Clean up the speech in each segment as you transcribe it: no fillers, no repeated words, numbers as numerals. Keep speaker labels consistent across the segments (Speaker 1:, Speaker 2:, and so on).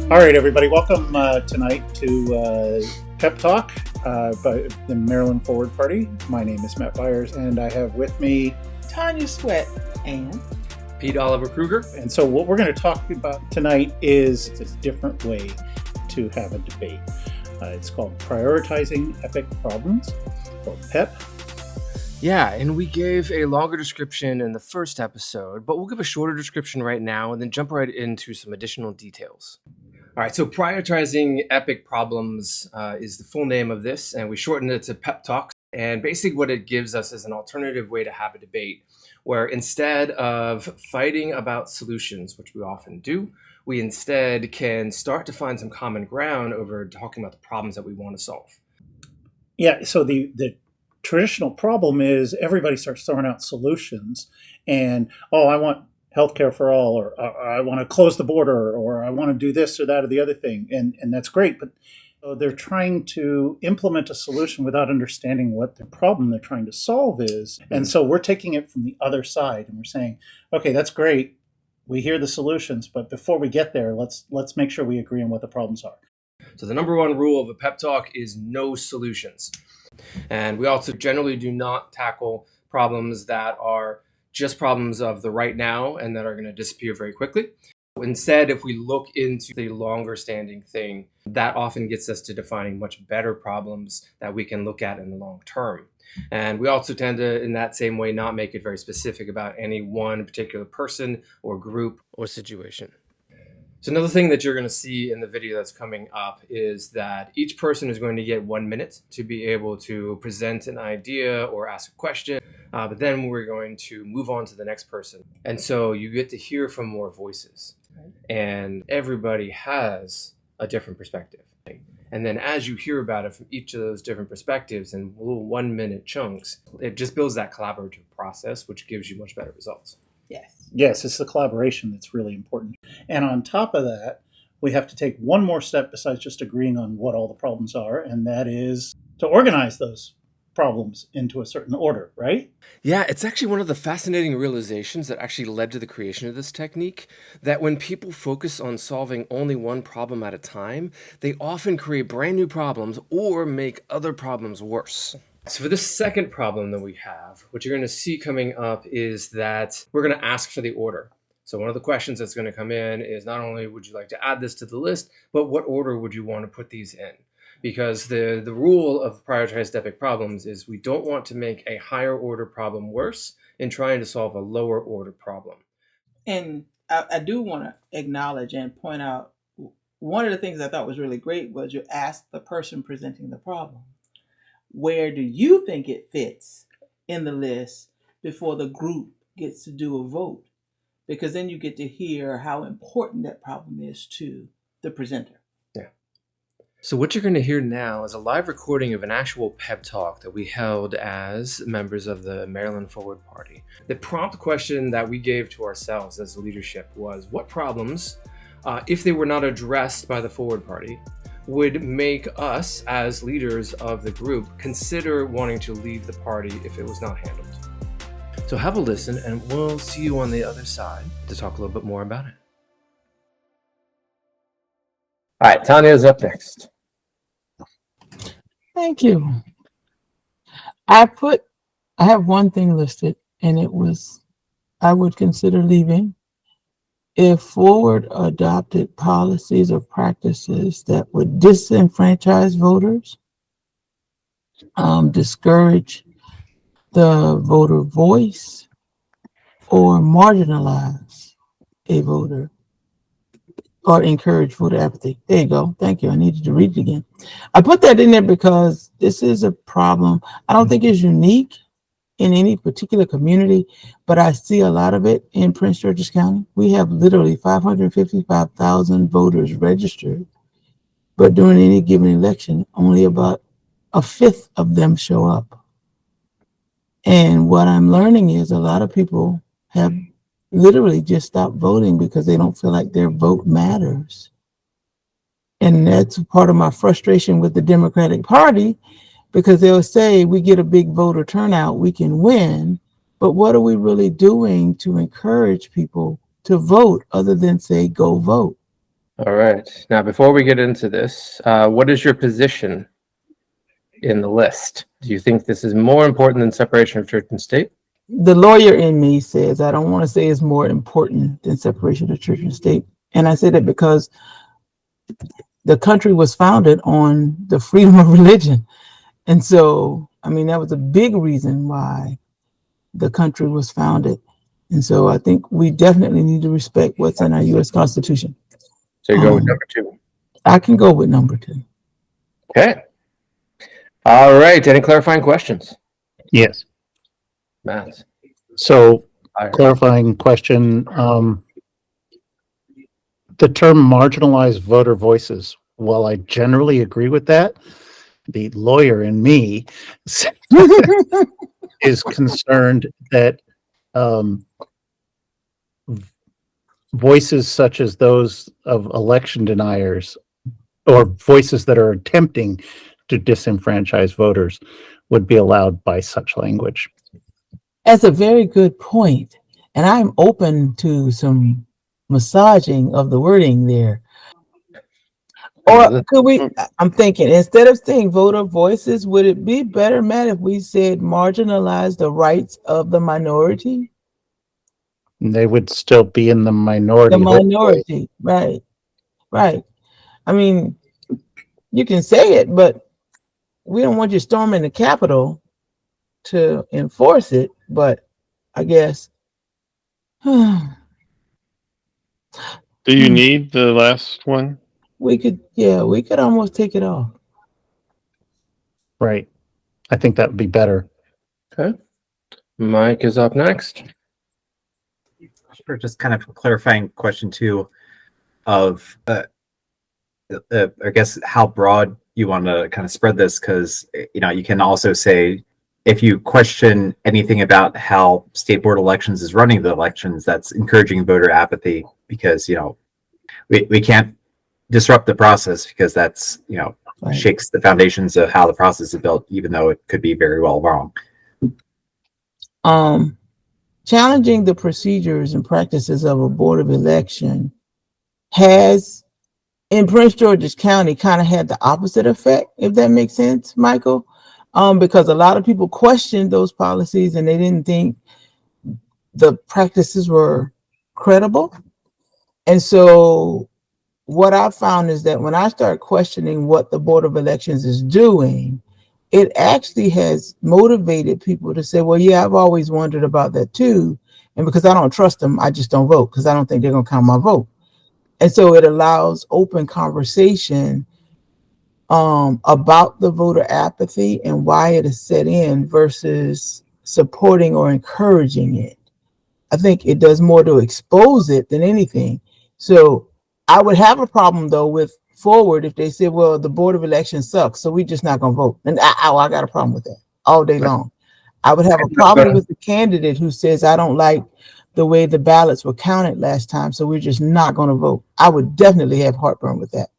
Speaker 1: All right, everybody, welcome tonight to PEP Talk by the Maryland Forward Party. My name is Matt Byers, and I have with me
Speaker 2: Tanya Sweat and
Speaker 3: Pete Oliver Kruger.
Speaker 1: And so what we're going to talk about tonight is a different way to have a debate. It's called Prioritizing Epic Problems, or PEP.
Speaker 3: Yeah, and we gave a longer description in the first episode, but we'll give a shorter description right now and then jump right into some additional details. All right, so Prioritizing Epic Problems is the full name of this, and we shortened it to PEP Talks. And basically what it gives us is an alternative way to have a debate, where instead of fighting about solutions, which we often do, we instead can start to find some common ground over talking about the problems that we want to solve.
Speaker 1: Yeah, so the traditional problem is everybody starts throwing out solutions and, I want healthcare for all, or I want to close the border, or I want to do this or that or the other thing. And that's great, but they're trying to implement a solution without understanding what the problem they're trying to solve is. And so we're taking it from the other side and we're saying, okay, that's great. We hear the solutions, but before we get there, let's make sure we agree on what the problems are.
Speaker 3: So the number one rule of a pep talk is no solutions. And we also generally do not tackle problems that are just problems of the right now and that are going to disappear very quickly. Instead, if we look into the longer standing thing, that often gets us to defining much better problems that we can look at in the long term. And we also tend to, in that same way, not make it very specific about any one particular person or group or situation. So another thing that you're going to see in the video that's coming up is that each person is going to get 1 minute to be able to present an idea or ask a question, but then we're going to move on to the next person. And so you get to hear from more voices, and everybody has a different perspective. And then as you hear about it from each of those different perspectives in little 1 minute chunks, it just builds that collaborative process, which gives you much better results.
Speaker 1: Yes, it's the collaboration that's really important. And on top of that, we have to take one more step besides just agreeing on what all the problems are, and that is to organize those problems into a certain order, right?
Speaker 3: Yeah, it's actually one of the fascinating realizations that actually led to the creation of this technique, that when people focus on solving only one problem at a time, they often create brand new problems or make other problems worse. So for this second problem that we have, what you're going to see coming up is that we're going to ask for the order. So one of the questions that's going to come in is not only would you like to add this to the list, but what order would you want to put these in? Because the rule of prioritized epic problems is we don't want to make a higher order problem worse in trying to solve a lower order problem.
Speaker 2: And I do want to acknowledge and point out one of the things I thought was really great was you asked the person presenting the problem, where do you think it fits in the list before the group gets to do a vote? Because then you get to hear how important that problem is to the presenter.
Speaker 3: Yeah. So what you're going to hear now is a live recording of an actual pep talk that we held as members of the Maryland Forward Party. The prompt question that we gave to ourselves as leadership was, what problems, if they were not addressed by the Forward Party, would make us as leaders of the group consider wanting to leave the party if it was not handled? So have a listen, and we'll see you on the other side to talk a little bit more about it. All right, Tanya's up next.
Speaker 4: Thank you. I have one thing listed, and it was, I would consider leaving if Forward adopted policies or practices that would disenfranchise voters, discourage the voter voice, or marginalize a voter, or encourage voter apathy. There you go. Thank you. I needed to read it again. I put that in there because this is a problem. I don't think it's unique in any particular community, but I see a lot of it in Prince George's County. We have literally 555,000 voters registered, but during any given election, only about a fifth of them show up. And what I'm learning is a lot of people have literally just stopped voting because they don't feel like their vote matters. And that's part of my frustration with the Democratic Party, because they'll say we get a big voter turnout, we can win. But what are we really doing to encourage people to vote other than say, go vote?
Speaker 3: All right. Now, before we get into this, what is your position in the list? Do you think this is more important than separation of church and state?
Speaker 4: The lawyer in me says I don't want to say it's more important than separation of church and state. And I say that because the country was founded on the freedom of religion. And so, I mean, that was a big reason why the country was founded. And so I think we definitely need to respect what's in our U.S. Constitution.
Speaker 3: So you go with number 2.
Speaker 4: I can go with number 2.
Speaker 3: Okay. All right. Any clarifying questions?
Speaker 1: Yes.
Speaker 3: Matt.
Speaker 1: So, clarifying question. The term marginalized voter voices, while I generally agree with that, the lawyer in me is concerned that voices such as those of election deniers or voices that are attempting to disenfranchise voters would be allowed by such language.
Speaker 4: That's a very good point. And I'm open to some massaging of the wording there. Or could we, I'm thinking, instead of saying voter voices, would it be better, Matt, if we said marginalize the rights of the minority?
Speaker 1: They would still be in the minority.
Speaker 4: The minority, right. I mean, you can say it, but we don't want you storming the Capitol to enforce it. But I guess.
Speaker 5: Do you need the last one?
Speaker 4: We could almost take it off.
Speaker 1: Right. I think that would be better.
Speaker 3: Okay. Mike is up next.
Speaker 6: Sure, just kind of a clarifying question too of I guess how broad you want to kind of spread this, because you can also say if you question anything about how state board elections is running the elections, that's encouraging voter apathy, because we can't disrupt the process, because that's
Speaker 4: Right.
Speaker 6: shakes the foundations of how the process is built, even though it could be very well wrong.
Speaker 4: Challenging the procedures and practices of a board of election has, in Prince George's County, kind of had the opposite effect, if that makes sense, Michael. Because a lot of people questioned those policies and they didn't think the practices were credible. And so what I found is that when I start questioning what the Board of Elections is doing, it actually has motivated people to say, well, yeah, I've always wondered about that too. And because I don't trust them, I just don't vote, because I don't think they're going to count my vote. And so it allows open conversation about the voter apathy and why it is set in versus supporting or encouraging it. I think it does more to expose it than anything. So I would have a problem, though, with forward if they said, well, the Board of Elections sucks, so we're just not going to vote. And I got a problem with that all day long. I would have a problem with the candidate who says, I don't like the way the ballots were counted last time, so we're just not going to vote. I would definitely have heartburn with that.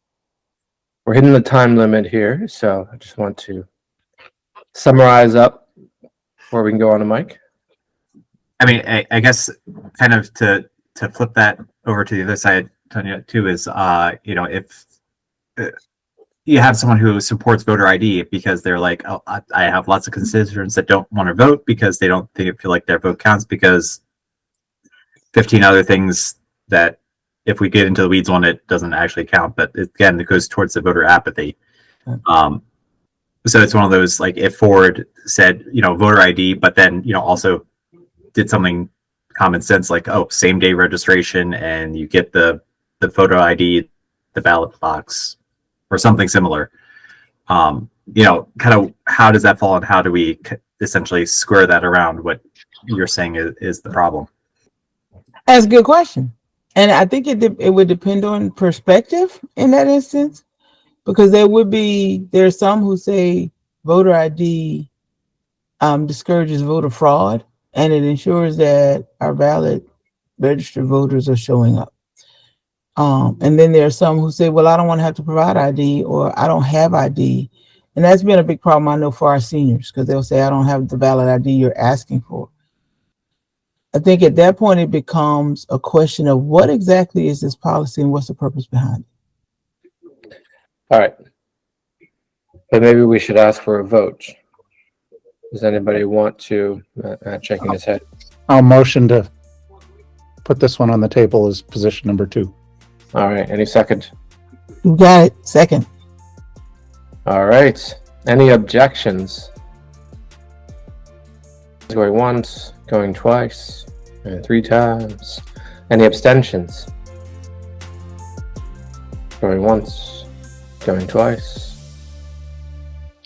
Speaker 3: We're hitting the time limit here, so I just want to summarize up before we can go on to Mike.
Speaker 6: I mean, I guess kind of to flip that over to the other side, Tonya, too, is if you have someone who supports voter ID because they're like, oh, I have lots of constituents that don't want to vote because they don't feel like their vote counts, because 15 other things that if we get into the weeds on it doesn't actually count, but again, it goes towards the voter apathy. So it's one of those, like, if Ford said, voter ID, but then, also did something common sense, like, oh, same day registration, and you get the photo ID, the ballot box, or something similar. Kind of how does that fall, and how do we essentially square that around what you're saying is the problem?
Speaker 4: That's a good question. And I think it would depend on perspective in that instance, because there's some who say voter ID discourages voter fraud, and it ensures that our valid registered voters are showing up. And then there are some who say, well, I don't want to have to provide ID, or I don't have ID. And that's been a big problem, I know, for our seniors, because they'll say, I don't have the valid ID you're asking for. I think at that point it becomes a question of what exactly is this policy and what's the purpose behind it.
Speaker 3: All right. But maybe we should ask for a vote. Does anybody want to, shaking his head?
Speaker 1: I'll motion to put this one on the table as position number 2.
Speaker 3: All right. Any second?
Speaker 4: You got it. Second.
Speaker 3: All right. Any objections? Going once, going twice, and 3 times. Any abstentions? Going once, going twice.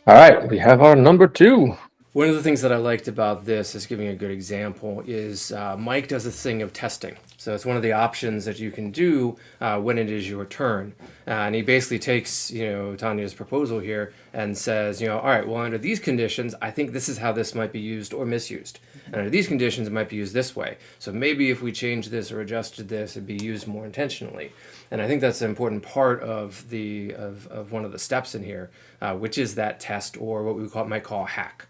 Speaker 3: All right, we have our number 2. One of the things that I liked about this, is giving a good example, is Mike does this thing of testing. So it's one of the options that you can do when it is your turn. And he basically takes, Tanya's proposal here and says, all right, well, under these conditions, I think this is how this might be used or misused. And under these conditions, it might be used this way. So maybe if we change this or adjusted this, it'd be used more intentionally. And I think that's an important part of the of one of the steps in here, which is that test, or what we might call hack.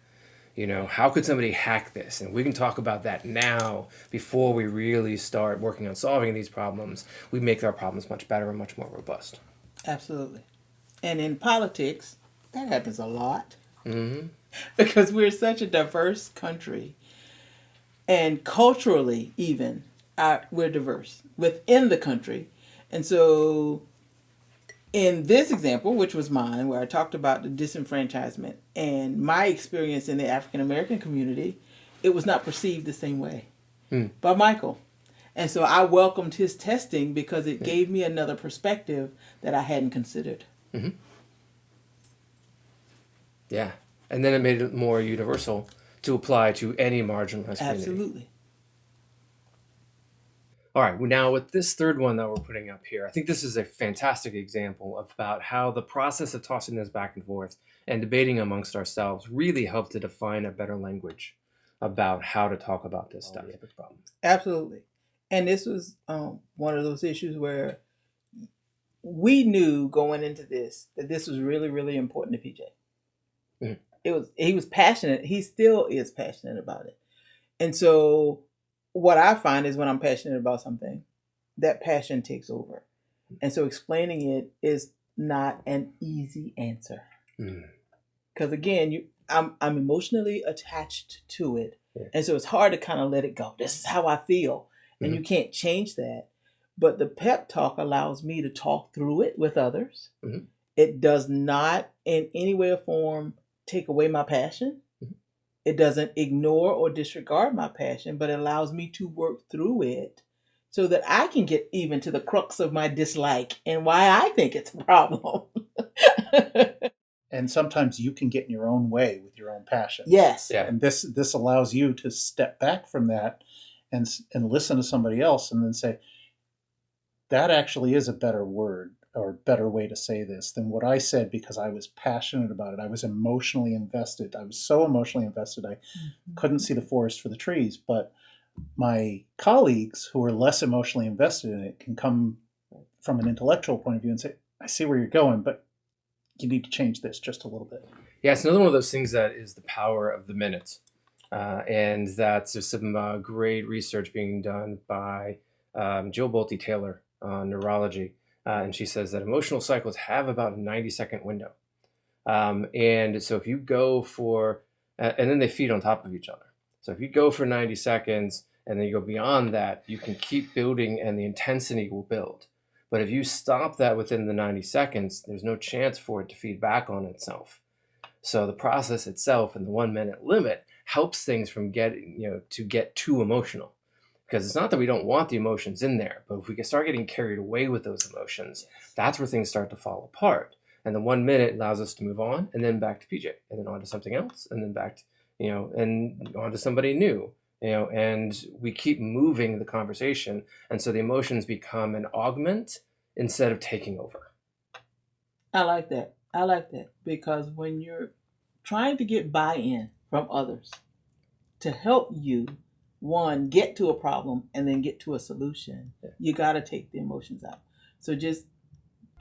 Speaker 3: How could somebody hack this? And we can talk about that now before we really start working on solving these problems. We make our problems much better and much more robust.
Speaker 2: Absolutely. And in politics, that happens a lot.
Speaker 3: Mm-hmm.
Speaker 2: Because we're such a diverse country. And culturally, even, we're diverse within the country. And so in this example, which was mine, where I talked about the disenfranchisement and my experience in the African American community, it was not perceived the same way by Michael. And so I welcomed his testing because it gave me another perspective that I hadn't considered.
Speaker 3: Mm-hmm. Yeah. And then it made it more universal to apply to any marginalized community.
Speaker 2: Absolutely.
Speaker 3: All right, now with this third one that we're putting up here, I think this is a fantastic example about how the process of tossing this back and forth and debating amongst ourselves really helped to define a better language about how to talk about this stuff.
Speaker 2: Absolutely. And this was one of those issues where we knew going into this that this was really, really important to PJ. Mm-hmm. He was passionate. He still is passionate about it. And so what I find is when I'm passionate about something, that passion takes over. And so explaining it is not an easy answer. Because again, I'm emotionally attached to it. Yeah. And so it's hard to kind of let it go. This is how I feel. And you can't change that. But the PEP Talk allows me to talk through it with others. Mm-hmm. It does not in any way or form take away my passion. It doesn't ignore or disregard my passion, but it allows me to work through it so that I can get even to the crux of my dislike and why I think it's a problem.
Speaker 1: And sometimes you can get in your own way with your own passion.
Speaker 2: Yes.
Speaker 1: Yeah. And this allows you to step back from that and listen to somebody else and then say, that actually is a better word or better way to say this than what I said because I was passionate about it. I was emotionally invested. I was so emotionally invested I couldn't see the forest for the trees. But my colleagues who are less emotionally invested in it can come from an intellectual point of view and say, I see where you're going, but you need to change this just a little bit.
Speaker 3: Yeah, it's another one of those things that is the power of the minute. And that's just some great research being done by Jill Bolte Taylor on neurology. And she says that emotional cycles have about a 90-second window. And so if you go for, and then they feed on top of each other. So if you go for 90 seconds and then you go beyond that, you can keep building and the intensity will build. But if you stop that within the 90 seconds, there's no chance for it to feed back on itself. So the process itself and the 1 minute limit helps things from getting, to get too emotional. Because it's not that we don't want the emotions in there, but if we can start getting carried away with those emotions, that's where things start to fall apart. And the 1 minute allows us to move on and then back to PJ and then on to something else and then back to, and on to somebody new, and we keep moving the conversation. And so the emotions become an augment instead of taking over.
Speaker 2: I like that because when you're trying to get buy-in from others to help you, one, get to a problem and then get to a solution, you got to take the emotions out. So just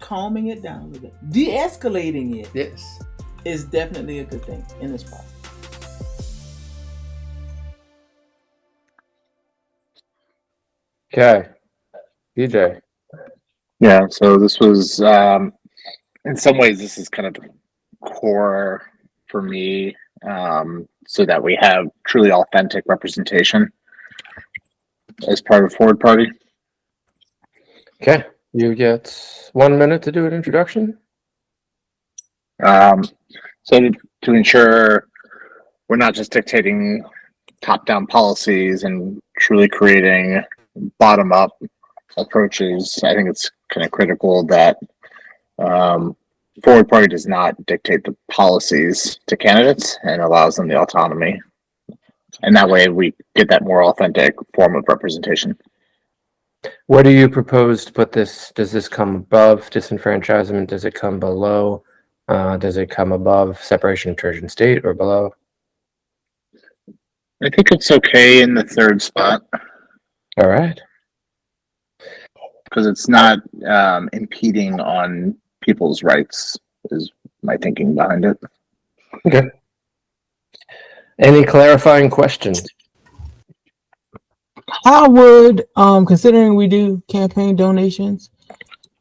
Speaker 2: calming it down a little bit, de-escalating it is definitely a good thing in this process.
Speaker 3: Okay. BJ.
Speaker 7: Yeah, so this was, in some ways, this is kind of core for me, so that we have truly authentic representation as part of Forward Party.
Speaker 3: Okay. You get 1 minute to do an introduction.
Speaker 7: So to ensure we're not just dictating top-down policies and truly creating bottom-up approaches, I think it's kind of critical that Forward Party does not dictate the policies to candidates and allows them the autonomy. And that way we get that more authentic form of representation.
Speaker 3: Where do you propose to put this? Does this come above disenfranchisement? Does it come below? Does it come above separation of church and state, or below?
Speaker 7: I think it's okay in the third spot
Speaker 3: All right.
Speaker 7: because it's not impeding on people's rights, is my thinking behind it.
Speaker 3: Okay. Any clarifying questions?
Speaker 4: How would, considering we do campaign donations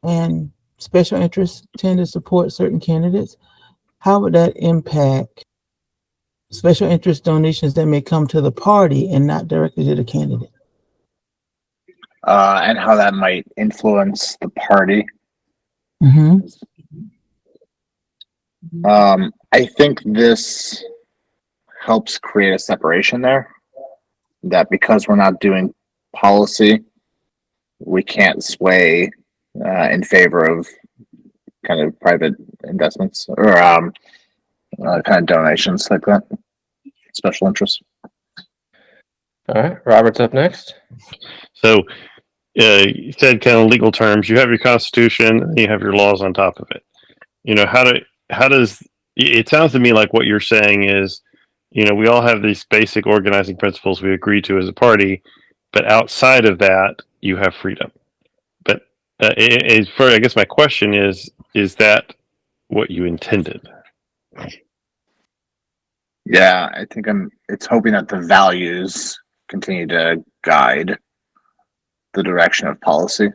Speaker 4: and special interests tend to support certain candidates, how would that impact special interest donations that may come to the party and not directly to the candidate?
Speaker 7: And how that might influence the party.
Speaker 4: Mm-hmm.
Speaker 7: I think this helps create a separation there, that because we're not doing policy, we can't sway in favor of kind of private investments or kind of donations like that, special interests.
Speaker 3: All right. Robert's up next.
Speaker 5: So you said kind of legal terms. You have your Constitution, and you have your laws on top of it. You know, how does it sounds to me like what you're saying is, you know, we all have these basic organizing principles we agree to as a party, but outside of that, you have freedom. But I guess my question is that what you intended?
Speaker 7: Yeah, I think it's hoping that the values continue to guide the direction of policy.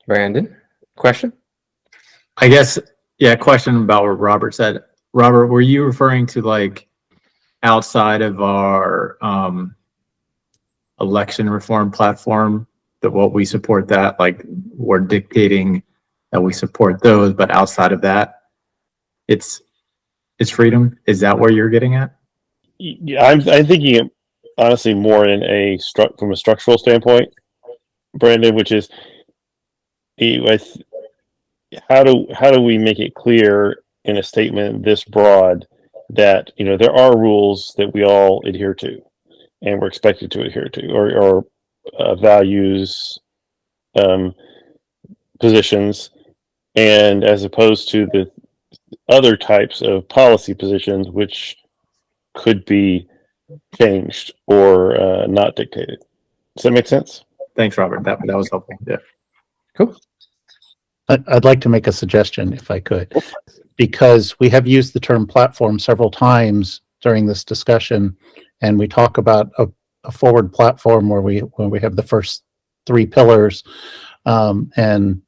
Speaker 3: Brandon, question?
Speaker 6: I guess, yeah, question about what Robert said. Robert, were you referring to like outside of our election reform platform, that what we support that, like we're dictating that we support those, but outside of that, it's freedom? Is that where you're getting at?
Speaker 5: Yeah, I'm thinking it honestly more in from a structural standpoint, Brandon, which is how do we make it clear in a statement this broad that, you know, there are rules that we all adhere to and we're expected to adhere to, or values, positions, and as opposed to the other types of policy positions which could be changed or not dictated. Does that make sense?
Speaker 6: Thanks, Robert. That was helpful. Yeah.
Speaker 3: Cool.
Speaker 1: I'd like to make a suggestion if I could, because we have used the term platform several times during this discussion, and we talk about a forward platform where we have the first three pillars, and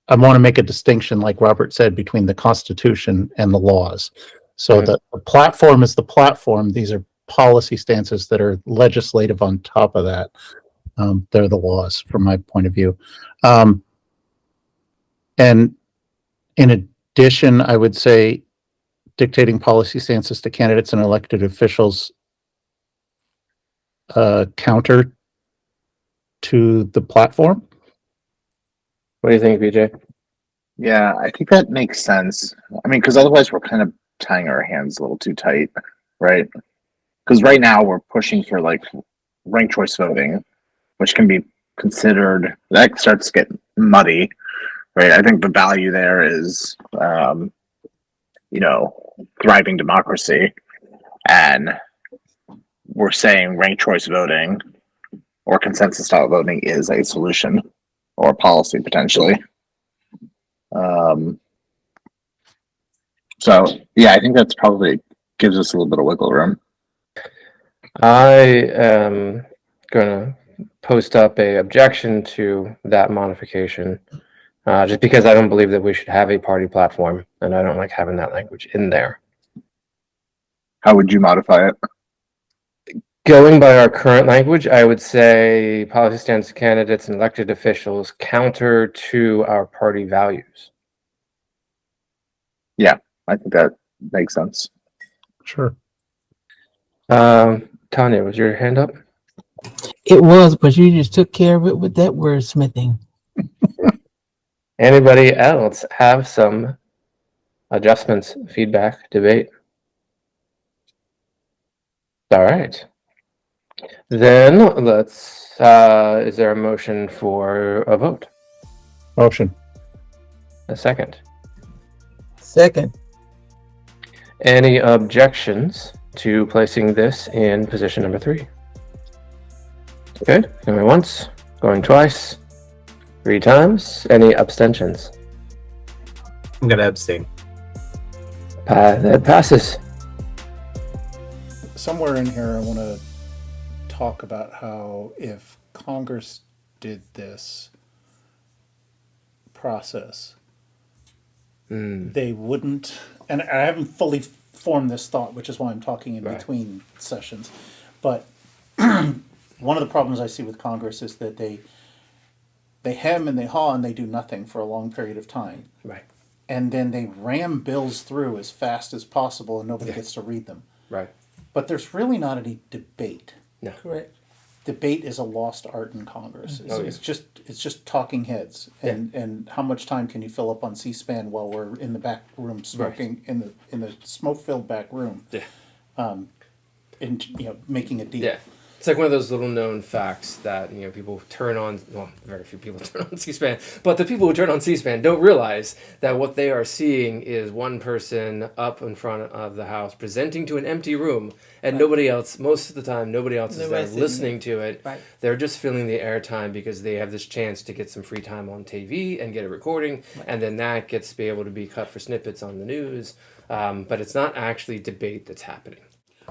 Speaker 1: I want to make a distinction, like Robert said, between the Constitution and the laws. So the platform is the platform. These are policy stances that are legislative on top of that. They're the laws from my point of view. And in addition, I would say dictating policy stances to candidates and elected officials counter to the platform.
Speaker 3: What do you think, BJ?
Speaker 7: Yeah, I think that makes sense. I mean, because otherwise we're kind of tying our hands a little too tight, right? Because right now we're pushing for like ranked choice voting, which can be considered, that starts to get muddy, right? I think the value there is, you know, thriving democracy, and we're saying ranked choice voting or consensus style voting is a solution or policy potentially. So yeah, I think that's probably gives us a little bit of wiggle room.
Speaker 3: I am going to post up a objection to that modification, just because I don't believe that we should have a party platform, and I don't like having that language in there.
Speaker 7: How would you modify it?
Speaker 3: Going by our current language, I would say policy stands to candidates and elected officials counter to our party values.
Speaker 7: Yeah, I think that makes sense.
Speaker 1: Sure.
Speaker 3: Tanya, was your hand up?
Speaker 4: It was, but you just took care of it with that wordsmithing.
Speaker 3: Anybody else have some adjustments, feedback, debate? All right. Then let's, is there a motion for a vote?
Speaker 1: Motion.
Speaker 3: A second.
Speaker 4: Second.
Speaker 3: Any objections to placing this in position number 3? Okay, going once, going twice, 3 times. Any abstentions?
Speaker 6: I'm gonna abstain.
Speaker 3: That passes.
Speaker 1: Somewhere in here, I want to talk about how if Congress did this process, they wouldn't, and I haven't fully formed this thought, which is why I'm talking in
Speaker 3: Right.
Speaker 1: between sessions, but one of the problems I see with Congress is that they hem and they haw and they do nothing for a long period of time.
Speaker 3: Right,
Speaker 1: And then they ram bills through as fast as possible and nobody gets to read them.
Speaker 3: right.
Speaker 1: But there's really not any debate.
Speaker 3: No.
Speaker 2: Correct.
Speaker 1: Debate is a lost art in Congress. It's,
Speaker 3: Oh, yeah.
Speaker 1: it's just talking heads. And how much time can you fill up on C-SPAN while we're in the back room smoking in the smoke-filled back room?
Speaker 3: Yeah.
Speaker 1: And making a deal.
Speaker 3: Yeah. It's like one of those little known facts that, people turn on, well, very few people turn on C-SPAN, but the people who turn on C-SPAN don't realize that what they are seeing is one person up in front of the House presenting to an empty room, and nobody else, most of the time, nobody else is there listening to it.
Speaker 2: Right.
Speaker 3: They're just filling the airtime because they have this chance to get some free time on TV and get a recording, and then that gets to be able to be cut for snippets on the news, but it's not actually debate that's happening.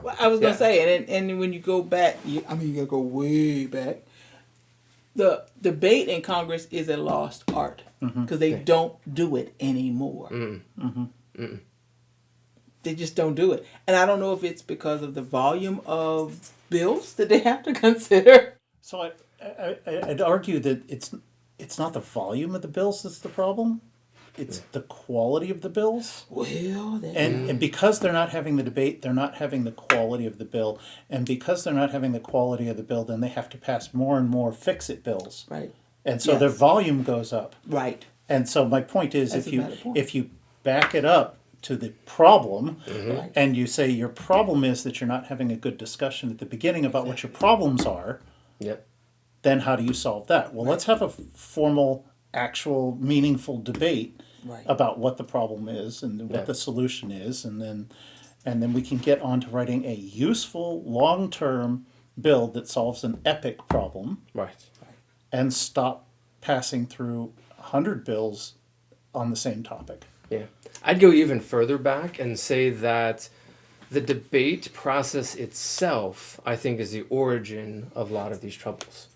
Speaker 2: Well, I was gonna say, and when you go back, you gotta go way back. The debate in Congress is a lost art because they don't do it anymore. They just don't do it, and I don't know if it's because of the volume of bills that they have to consider.
Speaker 1: So I'd argue that it's not the volume of the bills that's the problem. It's the quality of the bills.
Speaker 2: Well,
Speaker 1: And because they're not having the debate, they're not having the quality of the bill. And because they're not having the quality of the bill, then they have to pass more and more fix-it bills.
Speaker 2: right,
Speaker 1: And so their volume goes up.
Speaker 2: right,
Speaker 1: And so my point is,
Speaker 2: That's a valid point.
Speaker 1: if you back it up to the problem,
Speaker 2: right.
Speaker 1: and you say your problem is that you're not having a good discussion at the beginning about what your problems are,
Speaker 3: Yep.
Speaker 1: then how do you solve that? Well, let's have a formal, actual, meaningful debate
Speaker 2: Right.
Speaker 1: about what the problem is and what the solution is, and then we can get on to writing a useful, long-term bill that solves an epic problem
Speaker 3: Right.
Speaker 1: and stop passing through 100 bills on the same topic.
Speaker 3: Yeah. I'd go even further back and say that the debate process itself, I think, is the origin of a lot of these troubles.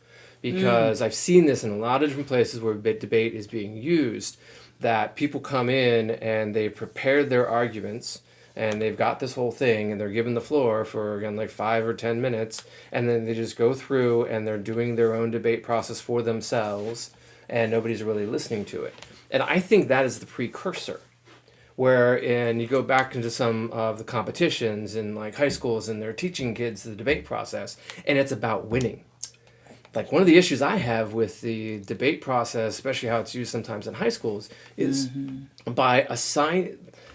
Speaker 3: Because I've seen this in a lot of different places where debate is being used, that people come in and they've prepared their arguments and they've got this whole thing and they're given the floor for, again, like 5 or 10 minutes, and then they just go through and they're doing their own debate process for themselves and nobody's really listening to it. And I think that is the precursor. And you go back into some of the competitions in like high schools and they're teaching kids the debate process, and it's about winning. Like one of the issues I have with the debate process, especially how it's used sometimes in high schools, is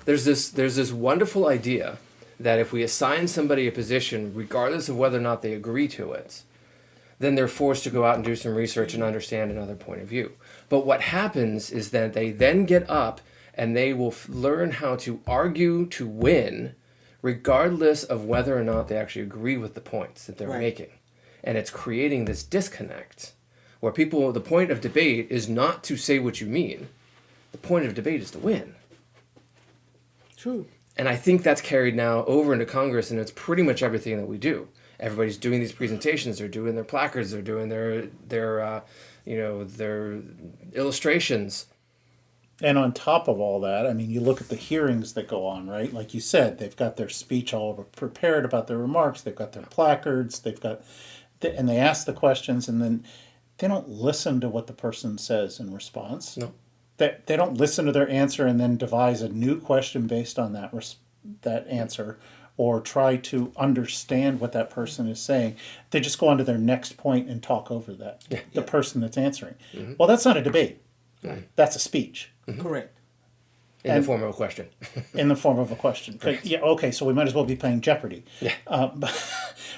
Speaker 3: there's this wonderful idea that if we assign somebody a position, regardless of whether or not they agree to it, then they're forced to go out and do some research and understand another point of view. But what happens is that they then get up and they will learn how to argue to win, regardless of whether or not they actually agree with the points that they're making. And it's creating this disconnect where the point of debate is not to say what you mean. The point of debate is to win.
Speaker 2: True.
Speaker 3: And I think that's carried now over into Congress, and it's pretty much everything that we do. everybody's doing these presentations, they're doing their placards, they're doing their illustrations.
Speaker 1: And on top of all that, I mean, you look at the hearings that go on, right? Like you said, they've got their speech all prepared about their remarks. They've got their placards. And they ask the questions, and then they don't listen to what the person says in response.
Speaker 3: No.
Speaker 1: They don't listen to their answer and then devise a new question based on that answer, or try to understand what that person is saying. They just go on to their next point and talk over that, the person that's answering.
Speaker 3: Mm-hmm.
Speaker 1: Well, that's not a debate.
Speaker 3: Right.
Speaker 1: That's a speech.
Speaker 3: Mm-hmm.
Speaker 2: Correct.
Speaker 3: In the form of a question.
Speaker 1: In the form of a question. Yeah, okay, so we might as well be playing Jeopardy.
Speaker 3: Yeah.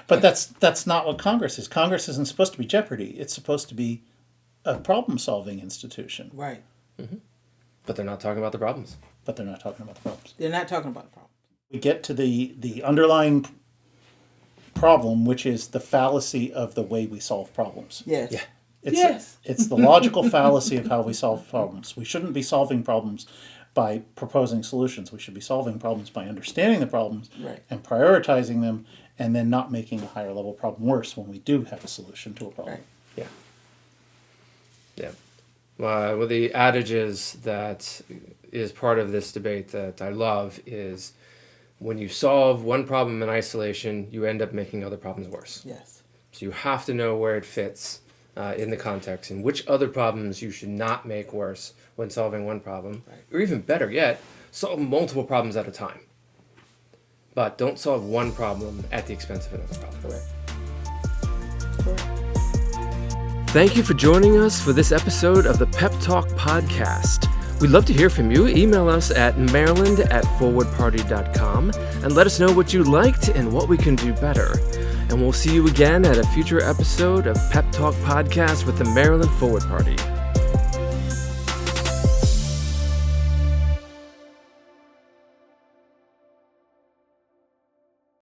Speaker 1: But that's not what Congress is. Congress isn't supposed to be Jeopardy. It's supposed to be a problem-solving institution.
Speaker 2: Right.
Speaker 3: Mm-hmm. But they're not talking about the problems.
Speaker 1: But they're not talking about the problems.
Speaker 2: They're not talking about the problem.
Speaker 1: We get to the underlying problem, which is the fallacy of the way we solve problems.
Speaker 2: Yes.
Speaker 3: Yeah.
Speaker 1: It's the logical fallacy of how we solve problems. We shouldn't be solving problems by proposing solutions. We should be solving problems by understanding the problems
Speaker 2: Right.
Speaker 1: and prioritizing them, and then not making a higher level problem worse when we do have a solution to a problem.
Speaker 2: Right.
Speaker 3: Yeah. One of the adages that is part of this debate that I love is when you solve one problem in isolation, you end up making other problems worse.
Speaker 2: Yes.
Speaker 3: So you have to know where it fits in the context and which other problems you should not make worse when solving one problem.
Speaker 2: Right.
Speaker 3: Or even better yet, solve multiple problems at a time. But don't solve one problem at the expense of another problem.
Speaker 2: Correct.
Speaker 3: Thank you for joining us for this episode of the PEP Talk podcast. We'd love to hear from you. Email us at maryland@forwardparty.com and let us know what you liked and what we can do better. And we'll see you again at a future episode of PEP Talk Podcast with the Maryland Forward Party.